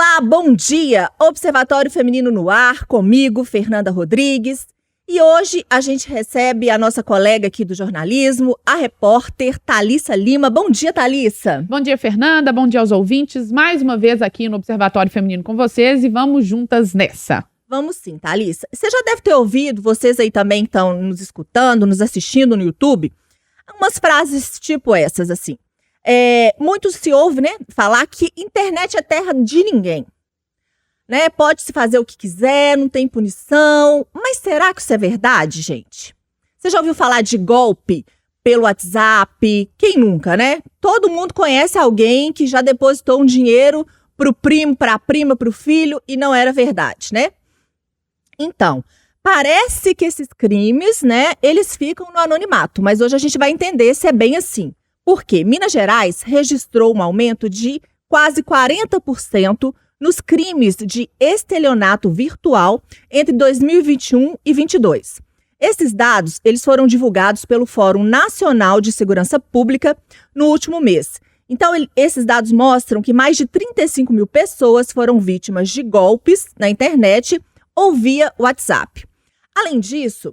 Olá, bom dia! Observatório Feminino no ar, comigo, Fernanda Rodrigues. E hoje a gente recebe a nossa colega aqui do jornalismo, a repórter Thalissa Lima. Bom dia, Thalissa! Bom dia, Fernanda. Bom dia aos ouvintes. Mais uma vez aqui no Observatório Feminino com vocês e vamos juntas nessa. Vamos sim, Thalissa. Você já deve ter ouvido, vocês aí também estão nos escutando, nos assistindo no YouTube, umas frases tipo essas, assim. Muito se ouve, né, falar que internet é terra de ninguém. Né? Pode-se fazer o que quiser, não tem punição. Mas será que isso é verdade, gente? Você já ouviu falar de golpe pelo WhatsApp? Quem nunca, né? Todo mundo conhece alguém que já depositou um dinheiro pro primo, pra prima, pro filho e não era verdade, né? Então, parece que esses crimes, né, eles ficam no anonimato. Mas hoje a gente vai entender se é bem assim. Por quê? Minas Gerais registrou um aumento de quase 40% nos crimes de estelionato virtual entre 2021 e 2022. Esses dados eles foram divulgados pelo Fórum Nacional de Segurança Pública no último mês. Então, esses dados mostram que mais de 35 mil pessoas foram vítimas de golpes na internet ou via WhatsApp. Além disso,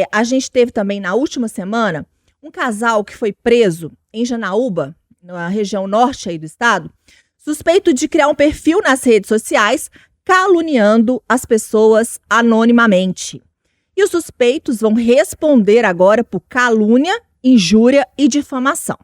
a gente teve também na última semana um casal que foi preso em Janaúba, na região norte aí do estado, suspeito de criar um perfil nas redes sociais, caluniando as pessoas anonimamente. E os suspeitos vão responder agora por calúnia, injúria e difamação.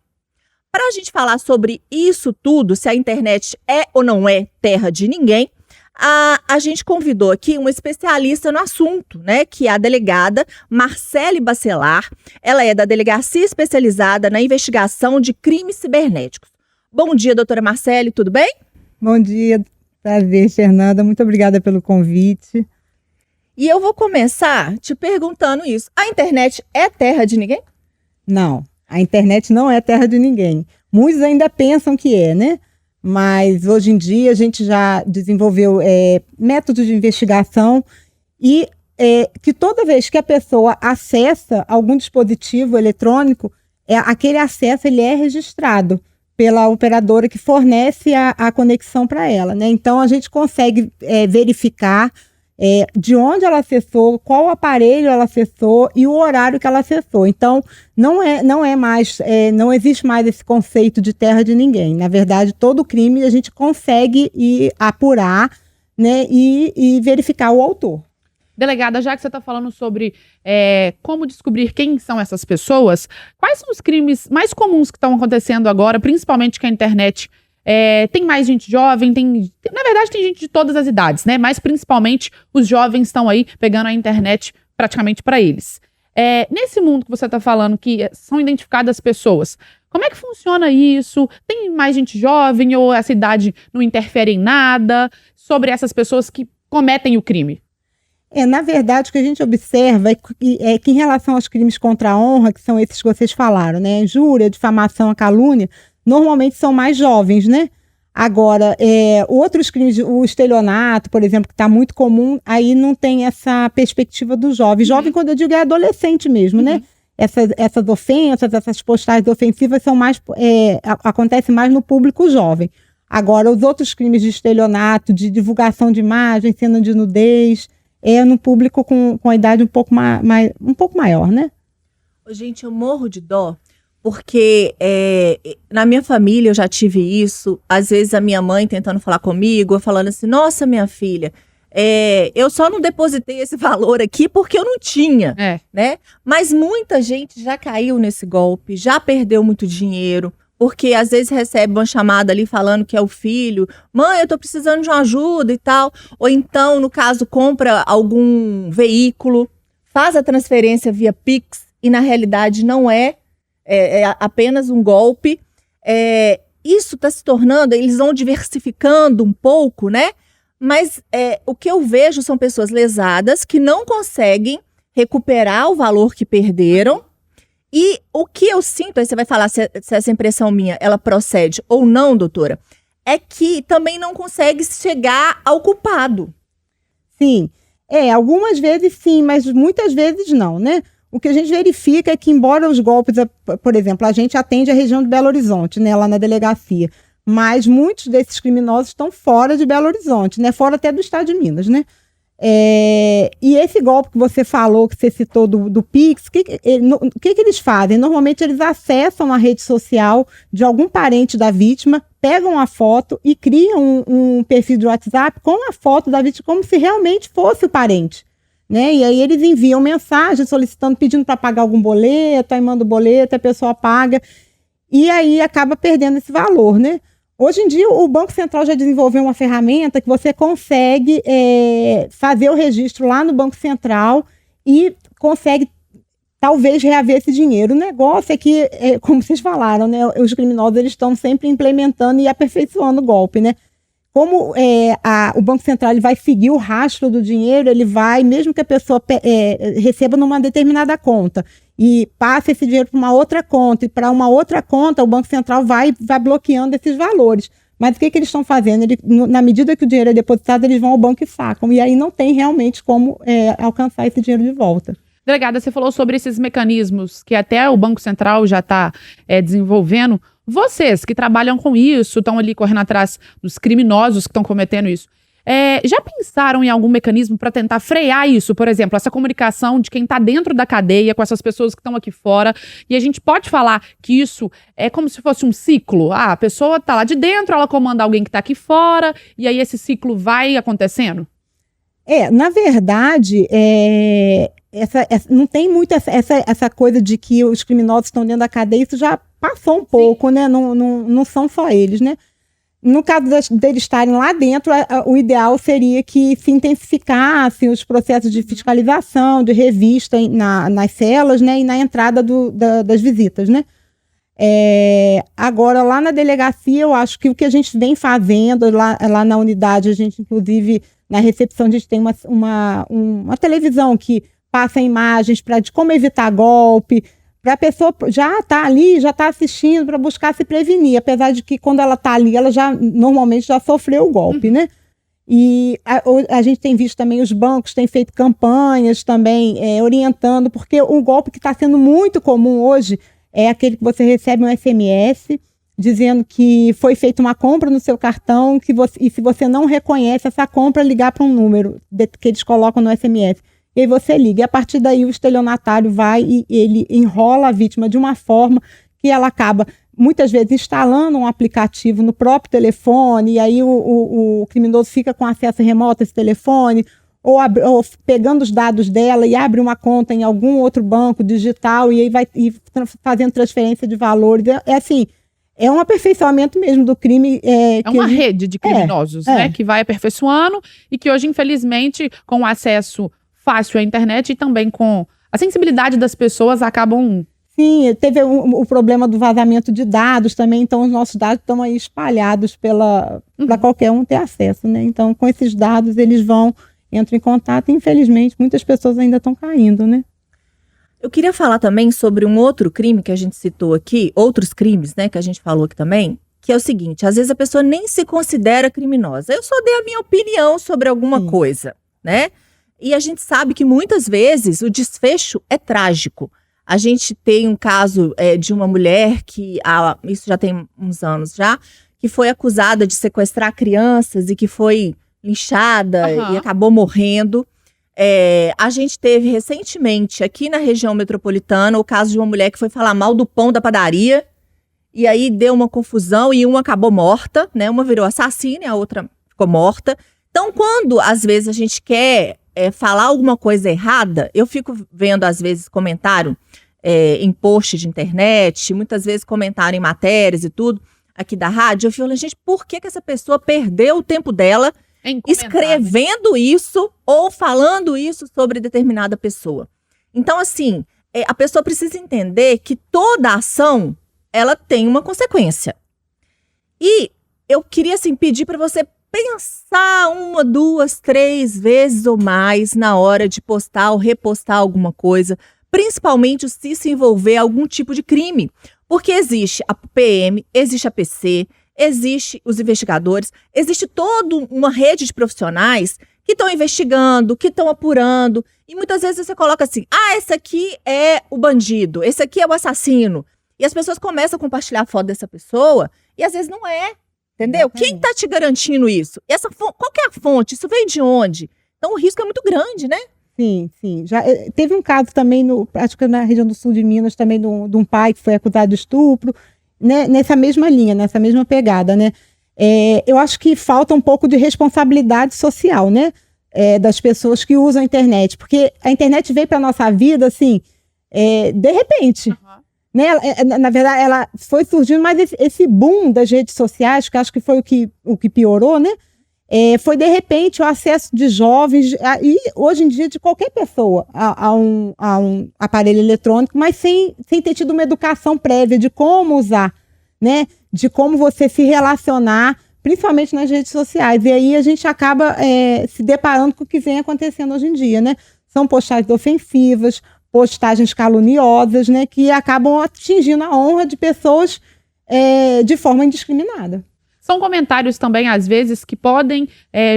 Para a gente falar sobre isso tudo, se a internet é ou não é terra de ninguém, a gente convidou aqui uma especialista no assunto, né, que é a delegada Marcele Bacelar. Ela é da Delegacia Especializada na Investigação de Crimes Cibernéticos. Bom dia, doutora Marcele, tudo bem? Bom dia, prazer, Fernanda. Muito obrigada pelo convite. E eu vou começar te perguntando isso. A internet é terra de ninguém? Não, a internet não é terra de ninguém. Muitos ainda pensam que é, né? Mas hoje em dia a gente já desenvolveu métodos de investigação e que toda vez que a pessoa acessa algum dispositivo eletrônico, aquele acesso ele é registrado pela operadora que fornece a conexão para ela, né? Então a gente consegue verificar de onde ela acessou, qual aparelho ela acessou e o horário que ela acessou. Então, não existe mais esse conceito de terra de ninguém. Na verdade, todo crime a gente consegue apurar, né, e verificar o autor. Delegada, já que você está falando sobre como descobrir quem são essas pessoas, quais são os crimes mais comuns que estão acontecendo agora, principalmente que a internet tem mais gente jovem, na verdade tem gente de todas as idades, né? Mas principalmente os jovens estão aí pegando a internet praticamente para eles. Nesse mundo que você está falando, que são identificadas pessoas, como é que funciona isso? Tem mais gente jovem ou essa idade não interfere em nada sobre essas pessoas que cometem o crime? Na verdade, o que a gente observa é que em relação aos crimes contra a honra, que são esses que vocês falaram, né? Injúria, difamação, a calúnia, normalmente são mais jovens, né? Agora, outros crimes, o estelionato, por exemplo, que está muito comum, aí não tem essa perspectiva do jovem. Jovem, quando eu digo, é adolescente mesmo, né? Essas ofensas, essas postagens ofensivas são mais, acontecem mais no público jovem. Agora, os outros crimes de estelionato, de divulgação de imagem, cena de nudez, no público com a idade um pouco maior, né? Gente, eu morro de dó. Porque na minha família eu já tive isso, às vezes a minha mãe tentando falar comigo, falando assim, nossa, minha filha, eu só não depositei esse valor aqui porque eu não tinha, né? Mas muita gente já caiu nesse golpe, já perdeu muito dinheiro, porque às vezes recebe uma chamada ali falando que é o filho, mãe, eu tô precisando de uma ajuda e tal, ou então, no caso, compra algum veículo, faz a transferência via Pix e na realidade não é apenas um golpe. Isso está se tornando, eles vão diversificando um pouco, né? Mas o que eu vejo são pessoas lesadas que não conseguem recuperar o valor que perderam. E o que eu sinto, aí você vai falar se essa impressão minha, ela procede ou não, doutora, é que também não consegue chegar ao culpado. Sim, algumas vezes sim, mas muitas vezes não, né? O que a gente verifica é que, embora os golpes, por exemplo, a gente atende a região de Belo Horizonte, né, lá na delegacia, mas muitos desses criminosos estão fora de Belo Horizonte, né? Fora até do estado de Minas, né? E esse golpe que você falou, que você citou do Pix, o que eles fazem? Normalmente eles acessam a rede social de algum parente da vítima, pegam a foto e criam um perfil de WhatsApp com a foto da vítima como se realmente fosse o parente, né? E aí eles enviam mensagem solicitando, pedindo para pagar algum boleto, aí manda o boleto, a pessoa paga, e aí acaba perdendo esse valor, né? Hoje em dia, o Banco Central já desenvolveu uma ferramenta que você consegue fazer o registro lá no Banco Central e consegue, talvez, reaver esse dinheiro. O negócio é que, como vocês falaram, né, os criminosos eles estão sempre implementando e aperfeiçoando o golpe, né? Como o Banco Central ele vai seguir o rastro do dinheiro, ele vai, mesmo que a pessoa receba numa determinada conta e passe esse dinheiro para uma outra conta, e para uma outra conta o Banco Central vai bloqueando esses valores. Mas o que eles estão fazendo? Na medida que o dinheiro é depositado, eles vão ao banco e sacam. E aí não tem realmente como alcançar esse dinheiro de volta. Delegada, você falou sobre esses mecanismos que até o Banco Central já está desenvolvendo. Vocês que trabalham com isso, estão ali correndo atrás dos criminosos que estão cometendo isso, já pensaram em algum mecanismo para tentar frear isso? Por exemplo, essa comunicação de quem está dentro da cadeia com essas pessoas que estão aqui fora. E a gente pode falar que isso é como se fosse um ciclo. A pessoa está lá de dentro, ela comanda alguém que está aqui fora, e aí esse ciclo vai acontecendo? Na verdade, não tem muito essa coisa de que os criminosos estão dentro da cadeia, isso já passou um pouco, né? Não são só eles, né? No caso deles estarem lá dentro, o ideal seria que se intensificassem os processos de fiscalização, de revista nas celas, né? E na entrada das visitas, né? Agora, lá na delegacia, eu acho que o que a gente vem fazendo, lá na unidade, a gente, inclusive, na recepção, a gente tem uma televisão que passa imagens de como evitar golpe, para a pessoa já está ali, já está assistindo para buscar se prevenir, apesar de que quando ela está ali, ela normalmente já sofreu o golpe, né? E a gente tem visto também os bancos têm feito campanhas também orientando, porque o golpe que está sendo muito comum hoje é aquele que você recebe um SMS dizendo que foi feita uma compra no seu cartão e se você não reconhece essa compra, ligar para um número que eles colocam no SMS. E aí você liga. E a partir daí o estelionatário vai e ele enrola a vítima de uma forma que ela acaba, muitas vezes, instalando um aplicativo no próprio telefone, e aí o criminoso fica com acesso remoto a esse telefone, ou pegando os dados dela e abre uma conta em algum outro banco digital e aí vai fazendo transferência de valores. É um aperfeiçoamento mesmo do crime. Uma rede de criminosos, né? Que vai aperfeiçoando e que hoje, infelizmente, com o acesso fácil à internet e também com a sensibilidade das pessoas acabam... Sim, teve o problema do vazamento de dados também, então os nossos dados estão aí espalhados para qualquer um ter acesso, né? Então, com esses dados, eles entram em contato e, infelizmente, muitas pessoas ainda estão caindo, né? Eu queria falar também sobre um outro crime que a gente citou aqui, outros crimes, né, que a gente falou aqui também, que é o seguinte: às vezes a pessoa nem se considera criminosa. Eu só dei a minha opinião sobre alguma coisa, né? E a gente sabe que muitas vezes o desfecho é trágico. A gente tem um caso de uma mulher que, isso já tem uns anos já, que foi acusada de sequestrar crianças e que foi linchada e acabou morrendo. A gente teve recentemente aqui na região metropolitana o caso de uma mulher que foi falar mal do pão da padaria e aí deu uma confusão e uma acabou morta, né? Uma virou assassina e a outra ficou morta. Então, quando às vezes a gente quer falar alguma coisa errada, eu fico vendo às vezes comentário em post de internet, muitas vezes comentário em matérias e tudo aqui da rádio, eu fico, gente, por que essa pessoa perdeu o tempo dela escrevendo isso ou falando isso sobre determinada pessoa? Então, assim, a pessoa precisa entender que toda ação, ela tem uma consequência. E eu queria, assim, pedir para você pensar 1, 2, 3 vezes ou mais na hora de postar ou repostar alguma coisa, principalmente se envolver algum tipo de crime. Porque existe a PM, existe a PC, existe os investigadores, existe toda uma rede de profissionais que estão investigando, que estão apurando, e muitas vezes você coloca assim, esse aqui é o bandido, esse aqui é o assassino. E as pessoas começam a compartilhar a foto dessa pessoa, e às vezes não é. Entendeu? Exatamente. Quem está te garantindo isso? Qual que é a fonte? Isso veio de onde? Então o risco é muito grande, né? Sim, sim. Já teve um caso também, acho que na região do sul de Minas, também de um pai que foi acusado de estupro, né, nessa mesma linha, nessa mesma pegada, né? Eu acho que falta um pouco de responsabilidade social, né? Das pessoas que usam a internet, porque a internet veio para nossa vida, assim, de repente. Né? Na verdade, ela foi surgindo, mas esse boom das redes sociais, que acho que foi o que piorou, né? Foi de repente o acesso de jovens e hoje em dia de qualquer pessoa a um aparelho eletrônico, mas sem ter tido uma educação prévia de como usar, né? De como você se relacionar, principalmente nas redes sociais. E aí a gente acaba se deparando com o que vem acontecendo hoje em dia, né? São postagens ofensivas, postagens caluniosas, né? Que acabam atingindo a honra de pessoas de forma indiscriminada. São comentários também, às vezes, que podem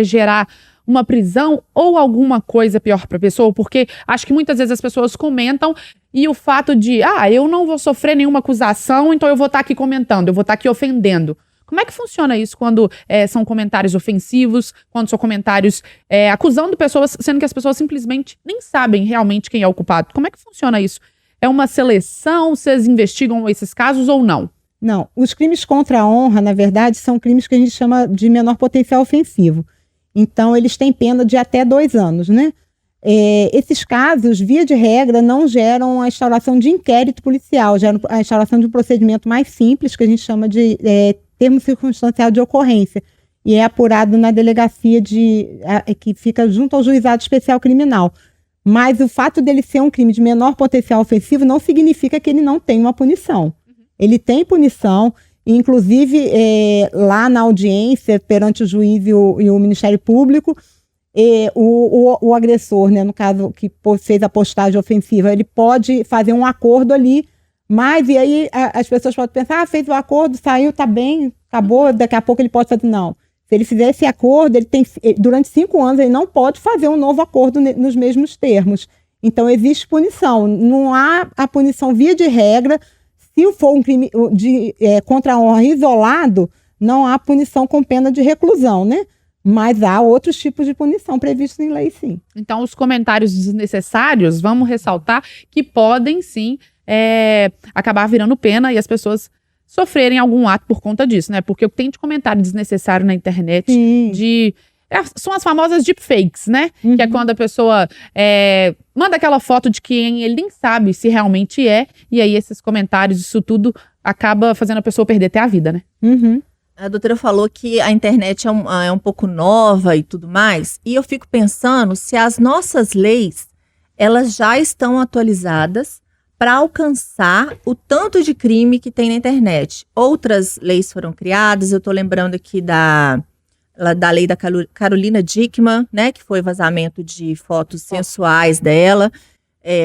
gerar uma prisão ou alguma coisa pior para a pessoa, porque acho que muitas vezes as pessoas comentam e o fato de, eu não vou sofrer nenhuma acusação, então eu vou estar aqui comentando, eu vou estar aqui ofendendo. Como é que funciona isso quando são comentários ofensivos, quando são comentários acusando pessoas, sendo que as pessoas simplesmente nem sabem realmente quem é o culpado? Como é que funciona isso? É uma seleção? Vocês investigam esses casos ou não? Não, os crimes contra a honra, na verdade, são crimes que a gente chama de menor potencial ofensivo. Então, eles têm pena de até 2 anos, né? Esses casos, via de regra, não geram a instauração de inquérito policial, geram a instauração de um procedimento mais simples, que a gente chama de termo circunstancial de ocorrência, e é apurado na delegacia que fica junto ao juizado especial criminal. Mas o fato dele ser um crime de menor potencial ofensivo não significa que ele não tem uma punição. Ele tem punição, inclusive lá na audiência, perante o juiz e o Ministério Público, o agressor, né, no caso que fez a postagem ofensiva, ele pode fazer um acordo ali, mas e aí as pessoas podem pensar, fez o acordo, saiu, tá bem, acabou, daqui a pouco ele pode fazer, não. Se ele fizer esse acordo, durante 5 anos ele não pode fazer um novo acordo nos mesmos termos. Então existe punição, não há a punição via de regra. Se for um crime contra a honra isolado, não há punição com pena de reclusão, né? Mas há outros tipos de punição previstos em lei, sim. Então, os comentários desnecessários, vamos ressaltar que podem, sim, acabar virando pena e as pessoas sofrerem algum ato por conta disso, né? Porque o que tem de comentário desnecessário na internet, são as famosas deepfakes, né? Uhum. Que é quando a pessoa manda aquela foto de quem ele nem sabe se realmente é, e aí esses comentários, isso tudo acaba fazendo a pessoa perder até a vida, né? Uhum. A doutora falou que a internet é um pouco nova e tudo mais, e eu fico pensando se as nossas leis, elas já estão atualizadas para alcançar o tanto de crime que tem na internet. Outras leis foram criadas, eu estou lembrando aqui da lei da Carolina Dickmann, né, que foi vazamento de fotos sensuais dela,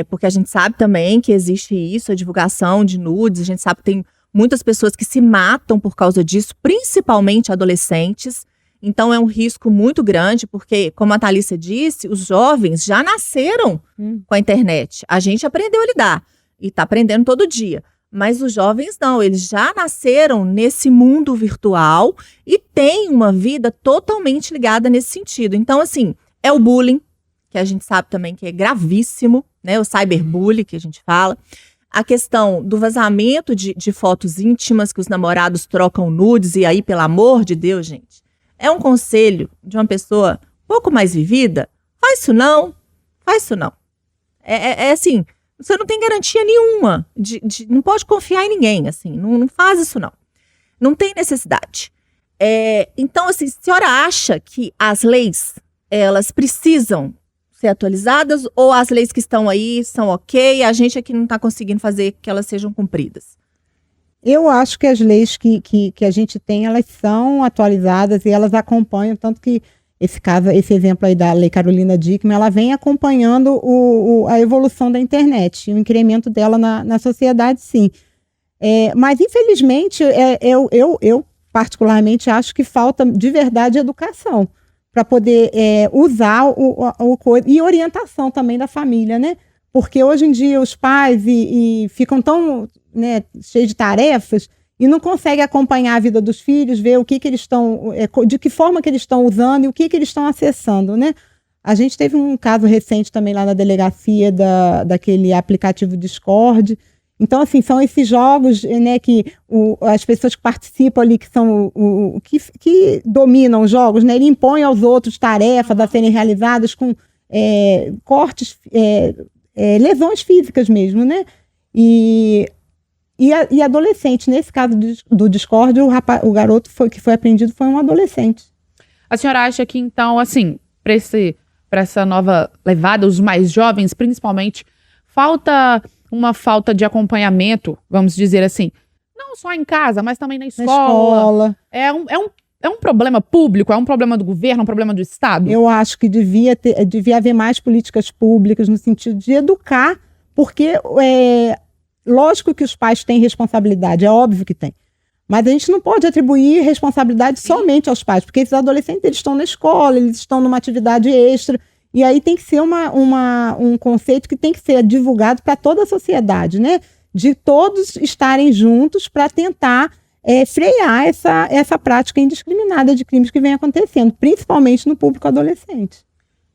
porque a gente sabe também que existe isso, a divulgação de nudes, a gente sabe que tem muitas pessoas que se matam por causa disso, principalmente adolescentes, então é um risco muito grande, porque, como a Thalissa disse, os jovens já nasceram com a internet, a gente aprendeu a lidar, e está aprendendo todo dia. Mas os jovens não, eles já nasceram nesse mundo virtual e têm uma vida totalmente ligada nesse sentido. Então, assim, é o bullying, que a gente sabe também que é gravíssimo, né? O cyberbullying que a gente fala. A questão do vazamento de fotos íntimas, que os namorados trocam nudes, e aí, pelo amor de Deus, gente, é um conselho de uma pessoa um pouco mais vivida, faz isso não. Assim... Você não tem garantia nenhuma, não pode confiar em ninguém, assim, não faz isso não. Não tem necessidade. Então, assim, a senhora acha que as leis, elas precisam ser atualizadas ou as leis que estão aí são ok, a gente aqui não está conseguindo fazer que elas sejam cumpridas? Eu acho que as leis que a gente tem, elas são atualizadas e elas acompanham, tanto que esse exemplo aí da Lei Carolina Dickmann, ela vem acompanhando a evolução da internet, o incremento dela na sociedade, sim. Mas, infelizmente, eu particularmente acho que falta de verdade educação para poder usar e orientação também da família, né? Porque hoje em dia os pais ficam tão cheios de tarefas e não consegue acompanhar a vida dos filhos, ver o que eles estão, de que forma que eles estão usando e o que eles estão acessando, né? A gente teve um caso recente também lá na delegacia daquele aplicativo Discord. Então, assim, são esses jogos, né, que as pessoas que participam ali, que são que dominam os jogos, né, ele impõe aos outros tarefas a serem realizadas com cortes, lesões físicas mesmo, né? E adolescente. Nesse caso do Discord, o garoto que foi apreendido foi um adolescente. A senhora acha que, então, assim, para essa nova levada, os mais jovens, principalmente, uma falta de acompanhamento, vamos dizer assim, não só em casa, mas também na escola. É um problema público, é um problema do governo, é um problema do Estado? Eu acho que devia haver mais políticas públicas no sentido de educar, porque lógico que os pais têm responsabilidade, é óbvio que tem. Mas a gente não pode atribuir responsabilidade somente aos pais, porque esses adolescentes eles estão na escola, eles estão numa atividade extra, e aí tem que ser um conceito que tem que ser divulgado para toda a sociedade, né? De todos estarem juntos para tentar frear essa prática indiscriminada de crimes que vem acontecendo, principalmente no público adolescente.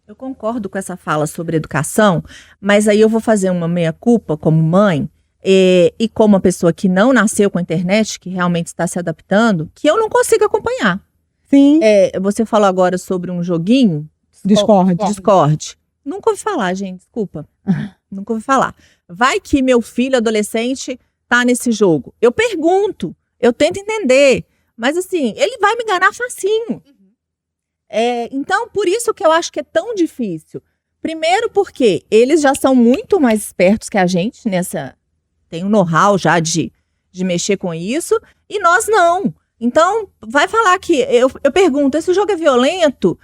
Eu concordo com essa fala sobre educação, mas aí eu vou fazer uma meia-culpa como mãe, e como uma pessoa que não nasceu com a internet, que realmente está se adaptando, que eu não consigo acompanhar. Sim. Você falou agora sobre um joguinho. Discord. Nunca ouvi falar, gente, desculpa. Nunca ouvi falar. Vai que meu filho adolescente tá nesse jogo. Eu pergunto, eu tento entender, mas assim, ele vai me enganar facinho. Então, por isso que eu acho que é tão difícil. Primeiro porque eles já são muito mais espertos que a gente tem um know-how já de mexer com isso, e nós não. Então, vai falar que... Eu pergunto, esse jogo é violento?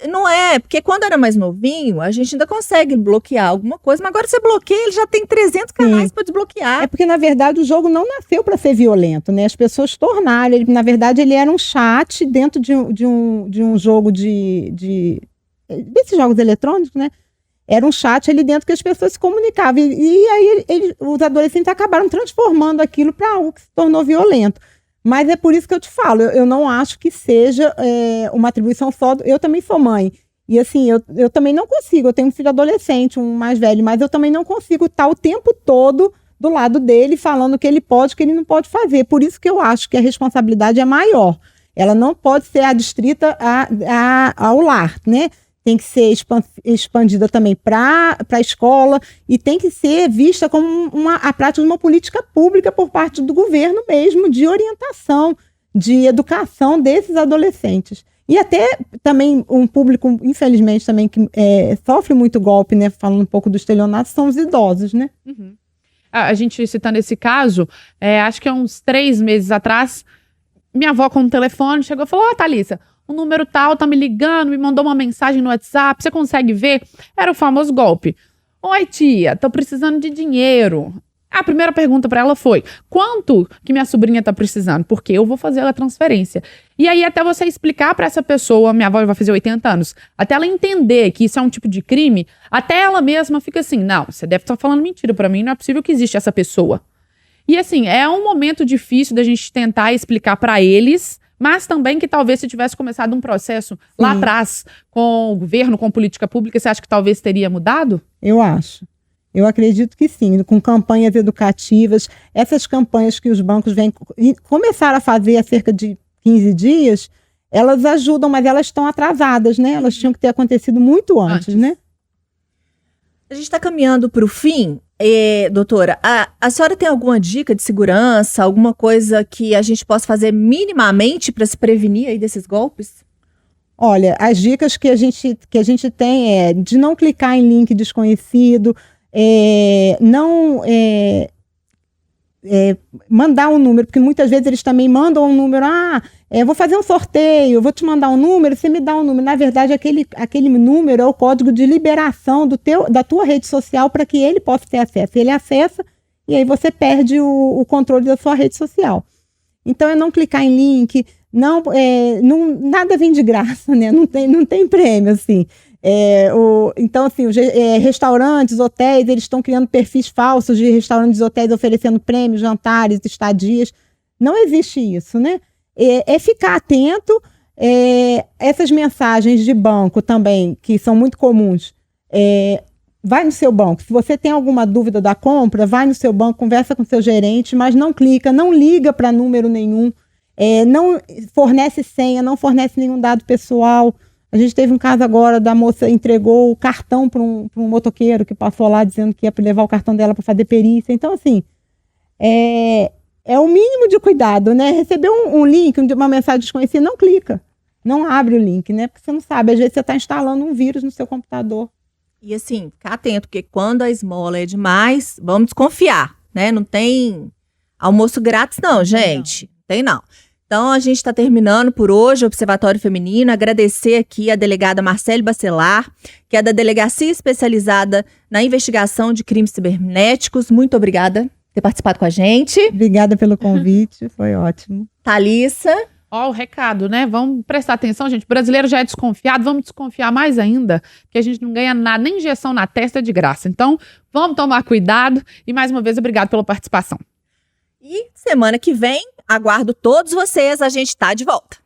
Não é, porque quando era mais novinho, a gente ainda consegue bloquear alguma coisa, mas agora você bloqueia, ele já tem 300 canais para desbloquear. É porque, na verdade, o jogo não nasceu para ser violento, né? As pessoas tornaram. Na verdade, ele era um chat dentro de um jogo desses jogos eletrônicos, né? Era um chat ali dentro que as pessoas se comunicavam. E aí os adolescentes acabaram transformando aquilo para algo que se tornou violento. Mas é por isso que eu te falo, eu não acho que seja uma atribuição só. Eu também sou mãe. E assim, eu também não consigo. Eu tenho um filho adolescente, um mais velho, mas eu também não consigo estar o tempo todo do lado dele falando o que ele pode, o que ele não pode fazer. Por isso que eu acho que a responsabilidade é maior. Ela não pode ser adstrita ao lar, né? Tem que ser expandida também para a escola e tem que ser vista como a prática de uma política pública por parte do governo mesmo, de orientação, de educação desses adolescentes. E até também um público, infelizmente, também que sofre muito golpe, né? Falando um pouco do estelionato, são os idosos, né? Uhum. A gente citando esse caso, acho que há uns 3 meses atrás, minha avó com o telefone chegou e falou: Thalissa, o número tal tá me ligando, me mandou uma mensagem no WhatsApp, você consegue ver? Era o famoso golpe. Oi, tia, tô precisando de dinheiro. A primeira pergunta para ela foi: quanto que minha sobrinha tá precisando? Porque eu vou fazer a transferência. E aí, até você explicar para essa pessoa, minha avó vai fazer 80 anos, até ela entender que isso é um tipo de crime, até ela mesma fica assim: não, você deve estar falando mentira para mim, não é possível que existe essa pessoa. E assim, é um momento difícil da gente tentar explicar para eles, mas também que talvez se tivesse começado um processo lá atrás com o governo, com política pública, você acha que talvez teria mudado? Eu acho. Eu acredito que sim, com campanhas educativas, essas campanhas que os bancos começaram a fazer há cerca de 15 dias, elas ajudam, mas elas estão atrasadas, né? Elas tinham que ter acontecido muito antes. Né? A gente está caminhando para o fim. Doutora, a senhora tem alguma dica de segurança, alguma coisa que a gente possa fazer minimamente para se prevenir aí desses golpes? Olha, as dicas que a gente tem é de não clicar em link desconhecido, mandar um número, porque muitas vezes eles também mandam um número, vou fazer um sorteio, vou te mandar um número, você me dá um número. Na verdade, aquele número é o código de liberação da tua rede social para que ele possa ter acesso. Ele acessa e aí você perde o controle da sua rede social. Então, é não clicar em link, nada vem de graça, né? Não tem prêmio, assim. Então, assim, restaurantes, hotéis, eles estão criando perfis falsos de restaurantes e hotéis oferecendo prêmios, jantares, estadias. Não existe isso, né? É ficar atento. Essas mensagens de banco também, que são muito comuns, vai no seu banco. Se você tem alguma dúvida da compra, vai no seu banco, conversa com seu gerente, mas não clica, não liga para número nenhum, não fornece senha, não fornece nenhum dado pessoal. A gente teve um caso agora da moça entregou o cartão para um motoqueiro que passou lá dizendo que ia levar o cartão dela para fazer perícia. Então, assim, é o mínimo de cuidado, né? Receber um link, uma mensagem desconhecida, não clica. Não abre o link, né? Porque você não sabe, às vezes você está instalando um vírus no seu computador. E assim, ficar atento, porque quando a esmola é demais, vamos desconfiar, né? Não tem almoço grátis não, gente. Não tem não. Então, a gente está terminando por hoje o Observatório Feminino. Agradecer aqui a delegada Marcele Bacelar, que é da Delegacia Especializada na Investigação de Crimes Cibernéticos. Muito obrigada por ter participado com a gente. Obrigada pelo convite, foi ótimo. Thalissa. Ó, o recado, né? Vamos prestar atenção, gente. O brasileiro já é desconfiado, vamos desconfiar mais ainda, porque a gente não ganha nada, nem injeção na testa de graça. Então, vamos tomar cuidado. E mais uma vez, obrigado pela participação. E semana que vem, aguardo todos vocês, a gente tá de volta.